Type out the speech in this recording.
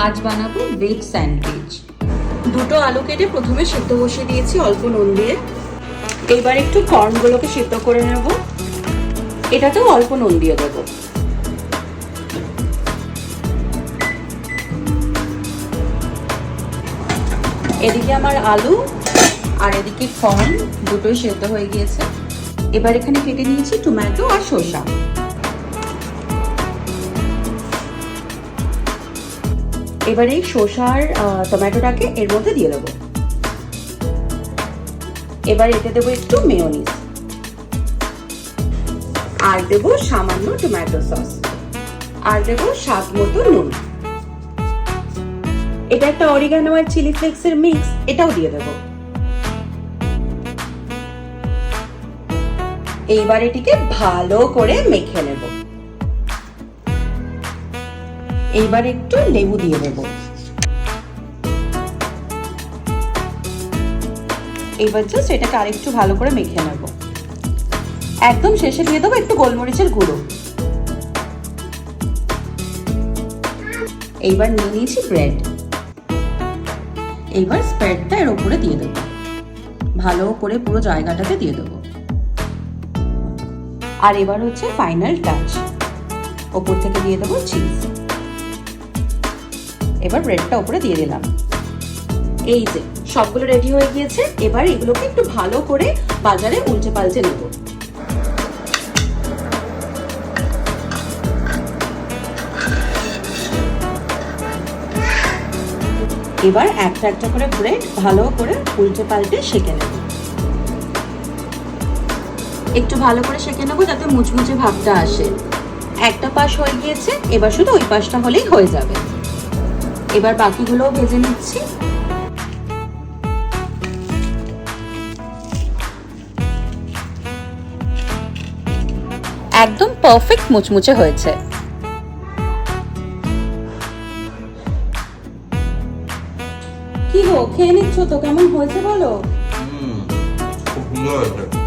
আজ বানাবো veg sandwich. দুটো আলু কেটে প্রথমে সিদ্ধ বসিয়ে দিয়েছি অল্প নুন দিয়ে। এবার একটু কর্নগুলোকে সিদ্ধ করে নেব, এটাতেও অল্প নুন দিয়ে দেবো। এদিকে আমার আলু আর এদিকে কর্ন দুটোই সেদ্ধ হয়ে গিয়েছে। এবার এখানে কেটে নিয়েছি টমেটো আর শসা। এবার এই শসা আর টমেটোটাকে এর মধ্যে দিয়ে দেবো। এবার এতে দেবো একটু মেয়োনিজ আর দেবো সামান্য টমেটো সস আর দেবো স্বাদ মতো নুন। এটা একটা অরিগানো আর চিলি ফ্লেক্স এর মিক্স, এটাও দিয়ে দেবো। এইবার এটিকে ভালো করে মেখে নেব। এইবার একটু লেবু দিয়ে দেব। এইবার জাস্ট এটাকে আরেকটু ভালো করে মেখে নেব। একদম শেষে দিয়ে দেবো একটু গোলমরিচের গুঁড়ো। এইবার নিয়ে নিয়েছি ব্রেড। এইবার স্প্রেডটা এর উপরে দিয়ে দেবো, ভালো করে পুরো জায়গাটাতে দিয়ে দেবো। আর এবার হচ্ছে ফাইনাল টাচ, ওপর থেকে দিয়ে দেবো চিজ। এবার ব্রেডটা উপরে দিয়ে দিলাম। এই যে সবগুলো রেডি হয়ে গিয়েছে। এবার এগুলোকে একটু ভালো করে বাজারে উল্টে পাল্টে নেব। এবার একটা একটা করে ব্রেড ভালো করে উল্টে পাল্টে সেঁকে নেব। একটু ভালো করে সেঁকে নেবো যাতে মুচমুচে ভাবটা আসে। একটা পাশ হয়ে গিয়েছে, এবার শুধু ওই পাশটা হলেই হয়ে যাবে। এবার বাকিগুলোও ভেজে নিচ্ছি। একদম পারফেক্ট মুচমুচে হয়েছে। কি গো, খেয়ে নিচ্ছ তো? কেমন হয়েছে বলো? খুব সুন্দর হয়েছে।